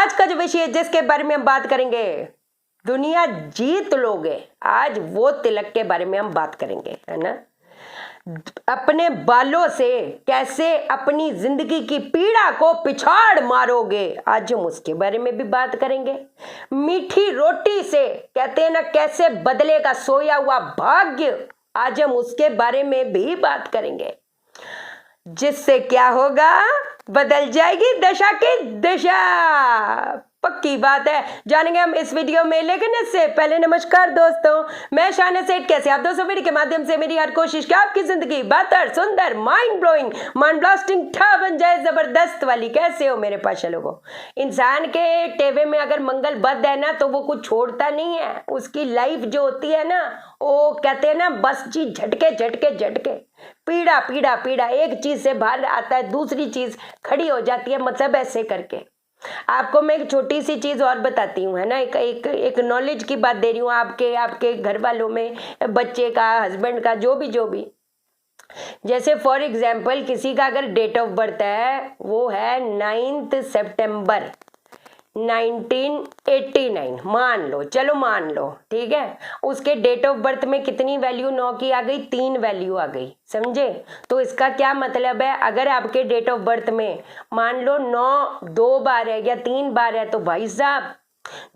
आज का जो विषय है जिसके बारे में हम बात करेंगे, दुनिया जीत लोगे, आज वो तिलक के बारे में हम बात करेंगे, है ना। अपने बालों से कैसे अपनी जिंदगी की पीड़ा को पिछाड़ मारोगे, आज हम उसके बारे में भी बात करेंगे। मीठी रोटी से कहते हैं ना कैसे बदलेगा सोया हुआ भाग्य, आज हम उसके बारे में भी बात करेंगे। जिससे क्या होगा, बदल जाएगी दशा की दिशा, पक्की बात है, जानेंगे हम इस वीडियो में। लेकिन इससे पहले नमस्कार दोस्तों, मैं शाना सेठ। कैसे आप दोस्तों? वीडियो के माध्यम से मेरी हर कोशिश कि आपकी जिंदगी बेहतर, सुंदर, माइंड ब्लोइंग, माइंड ब्लास्टिंग ठा बन जाए, जबरदस्त वाली। कैसे हो मेरे पास लोगों? इंसान के टेवे में अगर मंगल बद है ना तो वो कुछ छोड़ता नहीं है। उसकी लाइफ जो होती है ना, वो कहते हैं ना बस जी झटके झटके झटके, पीड़ा पीड़ा पीड़ा, एक चीज से बाहर आता है दूसरी चीज खड़ी हो जाती है, मतलब ऐसे करके। आपको मैं एक छोटी सी चीज और बताती हूँ, है ना, एक नॉलेज की बात दे रही हूँ। आपके घर वालों में, बच्चे का, हस्बैंड का, जो भी जैसे फॉर एग्जाम्पल किसी का अगर डेट ऑफ बर्थ है, वो है 9 सितंबर 1989, मान लो, चलो मान लो, ठीक है। उसके डेट ऑफ बर्थ में कितनी वैल्यू 9 की आ गई? 3 वैल्यू आ गई, समझे। तो इसका क्या मतलब है, अगर आपके डेट ऑफ बर्थ में मान लो 9 2 बार है या 3 बार है, तो भाई साहब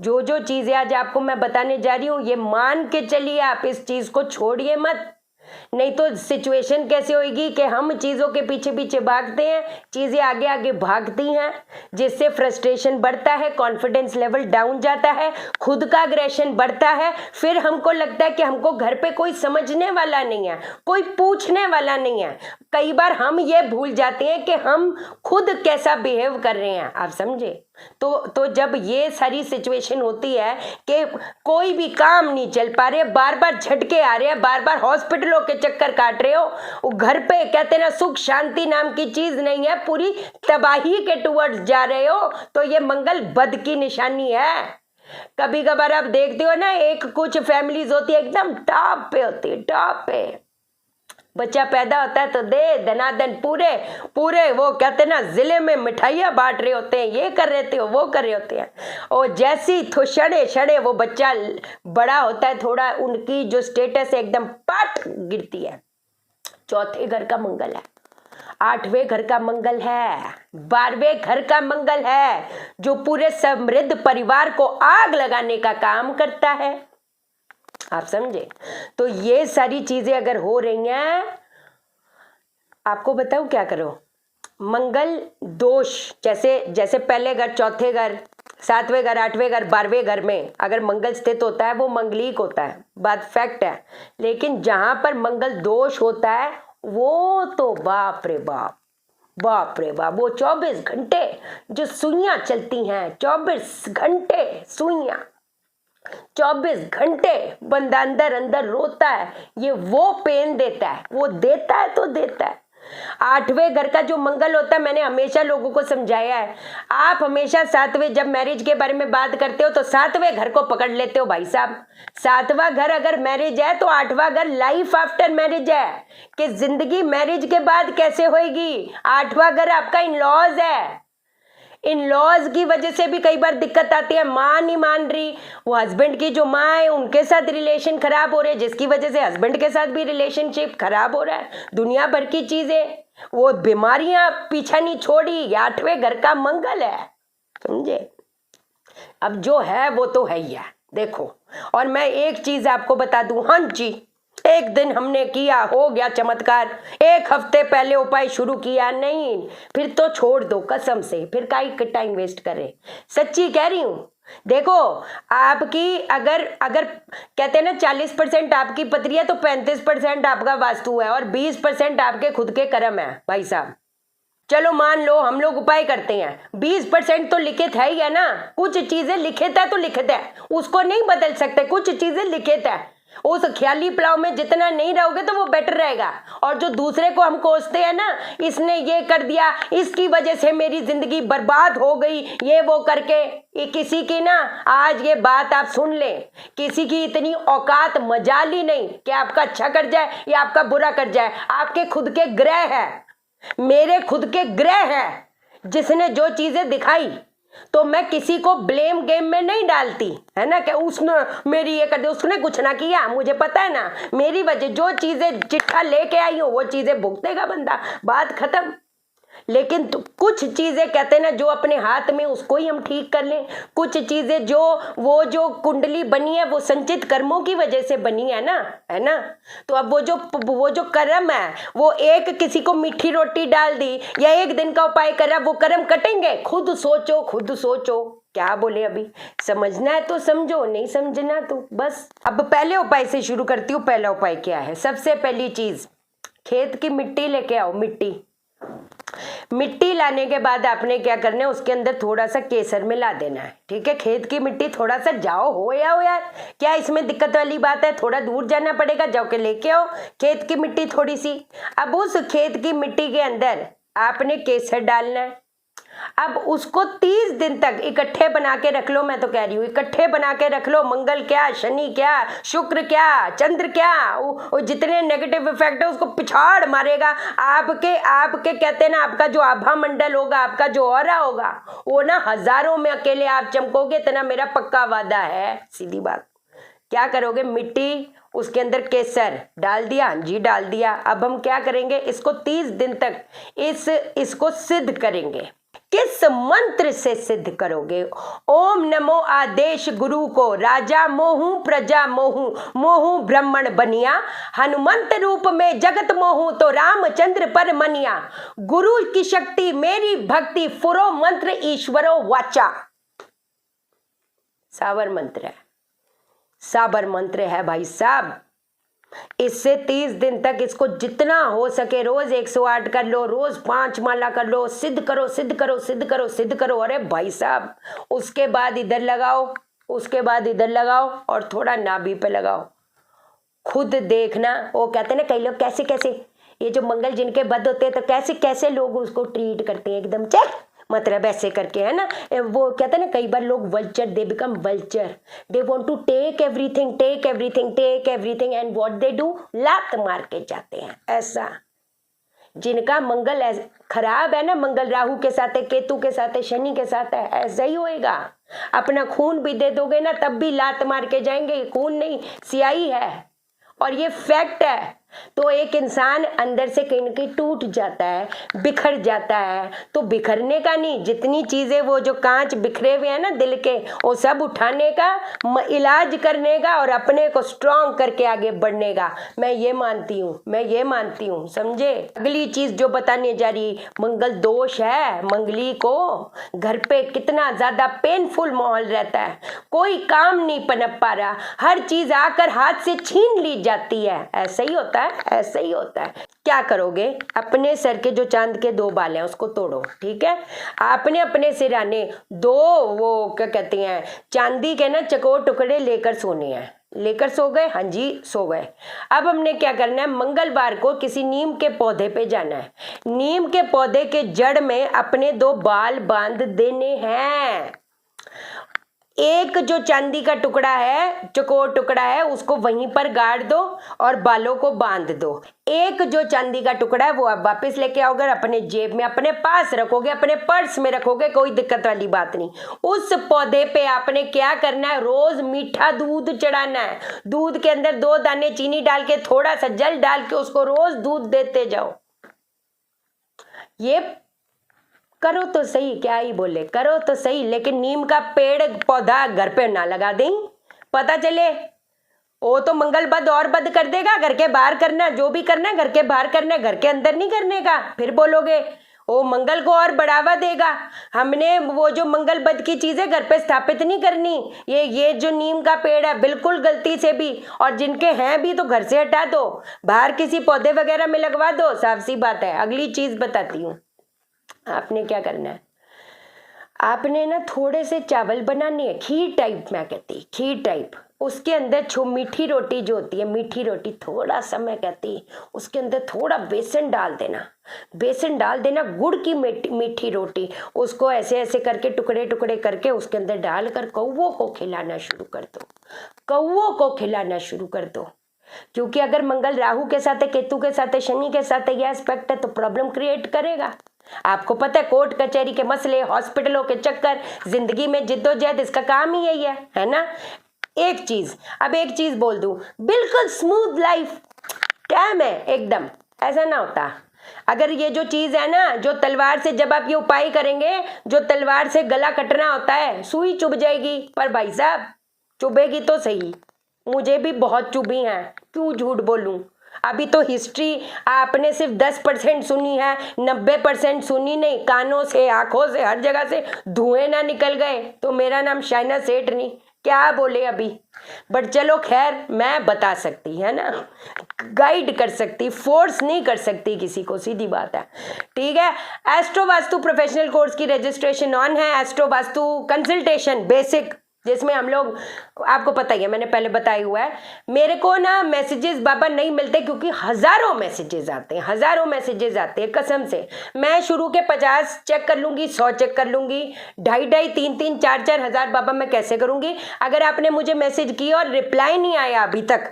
जो चीजें आज आपको मैं बताने जा रही हूँ, ये मान के चलिए, आप इस चीज को छोड़िए मत। नहीं तो सिचुएशन कैसे होगी कि हम चीजों के पीछे पीछे भागते हैं, चीजें आगे आगे भागती हैं, जिससे फ्रस्ट्रेशन बढ़ता है, कॉन्फिडेंस लेवल डाउन जाता है, खुद का अग्रेशन बढ़ता है। फिर हमको लगता है कि हमको घर पे कोई समझने वाला नहीं है, कोई पूछने वाला नहीं है। कई बार हम ये भूल जाते हैं कि हम खुद कैसा बिहेव कर रहे हैं, आप समझे। तो जब ये सारी सिचुएशन होती है कि कोई भी काम नहीं चल पा रहे, बार बार झटके आ रहे हैं, बार बार हॉस्पिटलों के चक्कर काट रहे हो, घर पे कहते ना सुख शांति नाम की चीज नहीं है, पूरी तबाही के टुवर्ड्स जा रहे हो, तो ये मंगल बद की निशानी है। कभी कभार आप देखते हो ना, एक कुछ फैमिलीज होती है एकदम टॉप पे होती है, टॉप पे। बच्चा पैदा होता है तो दे धनाधन पूरे पूरे, वो कहते हैं ना जिले में मिठाइयाँ बांट रहे होते हैं, ये कर रहे थे वो कर रहे होते हैं। और जैसी तो शड़े वो बच्चा बड़ा होता है, थोड़ा उनकी जो स्टेटस है एकदम पट गिरती है। चौथे घर का मंगल है, 8वें घर का मंगल है, 12वें घर का मंगल है, जो पूरे समृद्ध परिवार को आग लगाने का काम करता है, आप समझे। तो ये सारी चीजें अगर हो रही हैं, आपको बताऊं क्या करो। मंगल दोष, जैसे पहले घर, चौथे घर, 7वें घर, 8वें घर, 12वें घर में अगर मंगल स्थित होता है वो मंगलिक होता है, बात फैक्ट है। लेकिन जहां पर मंगल दोष होता है वो तो बाप रे बाप, बाप रे बाप, वो 24 घंटे जो सुइयां चलती हैं, 24 घंटे सुइयां, 24 घंटे बंदा अंदर अंदर रोता है, ये वो पेन देता है, वो देता है तो देता है। 8वें घर का जो मंगल होता है, मैंने हमेशा लोगों को समझाया है, आप हमेशा 7वें, जब मैरिज के बारे में बात करते हो तो 7वें घर को पकड़ लेते हो भाई साहब। 7वां घर अगर मैरिज है तो 8वां घर लाइफ आफ्टर मैरिज है, कि जिंदगी मैरिज के बाद कैसे होगी। 8वां घर आपका इन लॉज है, इन लॉज की वजह से भी कई बार दिक्कत आती है। माँ नहीं मान रही, वो हस्बैंड की जो माँ है उनके साथ रिलेशन खराब हो रहे हैं, जिसकी वजह से हस्बैंड के साथ भी रिलेशनशिप खराब हो रहा है, दुनिया भर की चीजें, वो बीमारियां पीछा नहीं छोड़ी। 8वें घर का मंगल है, समझे। अब जो है वो तो है ही है, देखो। और मैं एक चीज आपको बता दूं, हाँ जी, एक दिन हमने किया, हो गया चमत्कार, एक हफ्ते पहले उपाय शुरू किया, नहीं फिर तो छोड़ दो कसम से, फिर काई टाइम वेस्ट करें, सच्ची कह रही हूं। देखो, आपकी अगर कहते हैं ना 40% आपकी पत्री है तो 35% आपका वास्तु है और 20% आपके खुद के कर्म है भाई साहब। चलो मान लो हम लोग उपाय करते हैं, 20% तो लिखित है ही है ना, कुछ चीजें लिखित है तो लिखित है, उसको नहीं बदल सकते, कुछ चीजें लिखित है। उस ख्याली प्लाव में जितना नहीं रहोगे तो वो बेटर रहेगा। और जो दूसरे को हम कोसते हैं ना, इसने ये कर दिया, इसकी वजह से मेरी जिंदगी बर्बाद हो गई, ये वो करके, ये किसी की ना, आज ये बात आप सुन लें, किसी की इतनी औकात मजाल ही नहीं कि आपका अच्छा कर जाए या आपका बुरा कर जाए। आपके खुद के ग्रह है, मेरे खुद के ग्रह है, जिसने जो चीजें दिखाई, तो मैं किसी को ब्लेम गेम में नहीं डालती, है ना, कि उसने मेरी ये कर दी, उसने कुछ ना किया, मुझे पता है ना, मेरी वजह जो चीजें चिट्ठा लेके आई हूँ वो चीजें भुगतेगा बंदा, बात खत्म। लेकिन तो कुछ चीजें कहते हैं ना जो अपने हाथ में उसको ही हम ठीक कर लें, कुछ चीजें जो वो जो कुंडली बनी है वो संचित कर्मों की वजह से बनी है ना। तो अब वो जो कर्म है, वो एक किसी को मीठी रोटी डाल दी या एक दिन का उपाय करा, वो कर्म कटेंगे? खुद सोचो क्या बोले अभी। समझना है तो समझो, नहीं समझना तो बस। अब पहले उपाय से शुरू करती हूँ। पहला उपाय क्या है? सबसे पहली चीज, खेत की मिट्टी लेके आओ। मिट्टी लाने के बाद आपने क्या करना है, उसके अंदर थोड़ा सा केसर मिला देना है, ठीक है। खेत की मिट्टी थोड़ा सा जाओ, हो यार, क्या इसमें दिक्कत वाली बात है? थोड़ा दूर जाना पड़ेगा, जाओ के लेके आओ खेत की मिट्टी थोड़ी सी। अब उस खेत की मिट्टी के अंदर आपने केसर डालना है। अब उसको 30 दिन तक इकट्ठे बना के रख लो। मैं तो कह रही हूँ इकट्ठे बना के रख लो। मंगल क्या, शनि क्या, शुक्र क्या, चंद्र क्या, वो जितने नेगेटिव इफेक्ट है उसको पिछाड़ मारेगा। आपके कहते हैं ना, आपका जो आभा मंडल होगा, आपका जो ऑरा होगा, वो ना हजारों में अकेले आप चमकोगे, इतना मेरा पक्का वादा है। सीधी बात। क्या करोगे? मिट्टी, उसके अंदर केसर डाल दिया, जी डाल दिया। अब हम क्या करेंगे, इसको 30 दिन तक इसको सिद्ध करेंगे। किस मंत्र से सिद्ध करोगे? ओम नमो आदेश गुरु को, राजा मोहू प्रजा मोहू, मोहू ब्राह्मण बनिया, हनुमंत रूप में जगत मोहू, तो रामचंद्र पर मनिया, गुरु की शक्ति मेरी भक्ति, फुरो मंत्र ईश्वरो वाचा। साबर मंत्र है भाई साहब। इससे 30 दिन तक इसको जितना हो सके रोज 108 कर लो, रोज 5 माला कर लो, सिद्ध करो। अरे भाई साहब, उसके बाद इधर लगाओ और थोड़ा नाभि पे लगाओ। खुद देखना। वो कहते हैं ना, कई लोग कैसे ये जो मंगल जिनके बद होते हैं तो कैसे लोग उसको ट्रीट करते हैं एकदम चेक, मतलब ऐसे करके, है ना। वो कहते हैं ना, कई बार लोग vulture, they become vulture, they want to take everything and what they do, लात मार के जाते हैं। ऐसा जिनका मंगल खराब है ना, मंगल राहु के साथ है, केतु के साथ है, शनि के साथ है, ऐसा ही होएगा। अपना खून भी दे दोगे ना तब भी लात मार के जाएंगे। खून नहीं, स्याही है और ये फैक्ट है। तो एक इंसान अंदर से कहीं ना कहीं टूट जाता है, बिखर जाता है। तो बिखरने का नहीं, जितनी चीजें वो जो कांच बिखरे हुए हैं ना दिल के, वो सब उठाने का, इलाज करने का और अपने को स्ट्रांग करके आगे बढ़ने का। मैं ये मानती हूँ, समझे। अगली चीज जो बताने जा रही, मंगल दोष है। मंगली को घर पे कितना ज्यादा पेनफुल माहौल रहता है, कोई काम नहीं पनप पा रहा, हर चीज आकर हाथ से छीन ली जाती है। ऐसा ही होता है। क्या करोगे? अपने सर के जो चांद के 2 बाल हैं उसको तोड़ो, ठीक है। आपने अपने सिराने 2 वो क्या कहते हैं, चांदी के ना चकोर टुकड़े लेकर सोने हैं। लेकर सो गए? हाँ जी, सो गए। अब हमने क्या करना है, मंगलवार को किसी नीम के पौधे पे जाना है। नीम के पौधे के जड़ में अपने 2 बाल बांध देने हैं। एक जो चांदी का टुकड़ा है, चकोर टुकड़ा है, उसको वहीं पर गाड़ दो और बालों को बांध दो। एक जो चांदी का टुकड़ा है वो आप वापस लेके आओगे, अपने जेब में, अपने पास रखोगे, अपने पर्स में रखोगे, कोई दिक्कत वाली बात नहीं। उस पौधे पे आपने क्या करना है, रोज मीठा दूध चढ़ाना है। दूध के अंदर 2 दाने चीनी डाल के, थोड़ा सा जल डाल के उसको रोज दूध देते जाओ। ये करो तो सही, क्या ही बोले, करो तो सही। लेकिन नीम का पेड़ पौधा घर पे ना लगा दें, पता चले वो तो मंगल बद और बद कर देगा। घर के बाहर करना, जो भी करना है घर के बाहर करना है, घर के अंदर नहीं करने का। फिर बोलोगे वो मंगल को और बढ़ावा देगा। हमने वो जो मंगल बद की चीजें घर पे स्थापित नहीं करनी। ये जो नीम का पेड़ है, बिल्कुल गलती से भी, और जिनके हैं भी तो घर से हटा दो, बाहर किसी पौधे वगैरह में लगवा दो, साफ सी बात है। अगली चीज बताती हूँ, आपने क्या करना है, आपने ना थोड़े से चावल बनाने हैं, खीर टाइप, मैं कहती खीर टाइप। उसके अंदर मीठी रोटी जो होती है, मीठी रोटी, थोड़ा सा मैं कहती उसके अंदर थोड़ा बेसन डाल देना, गुड़ की मीठी रोटी, उसको ऐसे ऐसे करके टुकड़े टुकड़े करके उसके अंदर डालकर कौवों को खिलाना शुरू कर दो। क्योंकि अगर मंगल राहु के साथ है, केतु के साथ है, शनि के साथ है, यह एस्पेक्ट है तो प्रॉब्लम क्रिएट करेगा। आपको पता है कोर्ट कचहरी के मसले, हॉस्पिटलों के चक्कर, जिंदगी में जिद्दोजहद, इसका काम ही यही है ना। एक चीज बोल दूं, बिल्कुल स्मूथ लाइफ कैम है एकदम, ऐसा ना होता। अगर ये जो चीज है ना, जो तलवार से जब आप ये उपाय करेंगे, जो तलवार से गला कटना होता है, सुई चुभ जाएगी, पर भाई साहब चुभेगी तो सही, मुझे भी बहुत चुभी हैं, क्यों झूठ बोलूं। अभी तो हिस्ट्री आपने सिर्फ 10% सुनी है, 90% सुनी नहीं। कानों से, आंखों से, हर जगह से धुएं ना निकल गए तो मेरा नाम शाइना सेठ नहीं, क्या बोले अभी। बट चलो खैर, मैं बता सकती है ना, गाइड कर सकती, फोर्स नहीं कर सकती किसी को, सीधी बात है। ठीक है, एस्ट्रो वास्तु प्रोफेशनल कोर्स की रजिस्ट्रेशन ऑन है। एस्ट्रो वास्तु कंसल्टेशन बेसिक, जिसमें हम लोग, आपको पता ही है, मैंने पहले बताया हुआ है। मेरे को ना मैसेजेस बाबा नहीं मिलते, क्योंकि हजारों मैसेजेस आते हैं कसम से। मैं शुरू के 50 चेक कर लूंगी, 100 चेक कर लूंगी, 2.5, 3, 4 हजार बाबा मैं कैसे करूंगी। अगर आपने मुझे मैसेज किया और रिप्लाई नहीं आया अभी तक,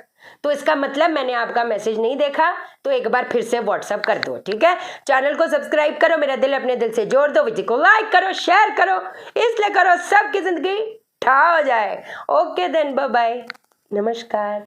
तो इसका मतलब मैंने आपका मैसेज नहीं देखा, तो एक बार फिर से व्हाट्सअप कर दो। ठीक है, चैनल को सब्सक्राइब करो, मेरा दिल अपने दिल से जोड़ दो, वीडियो को लाइक करो, शेयर करो, इसलिए करो सबकी जिंदगी ठा हो जाए। ओके देन, बाय बाय, नमस्कार।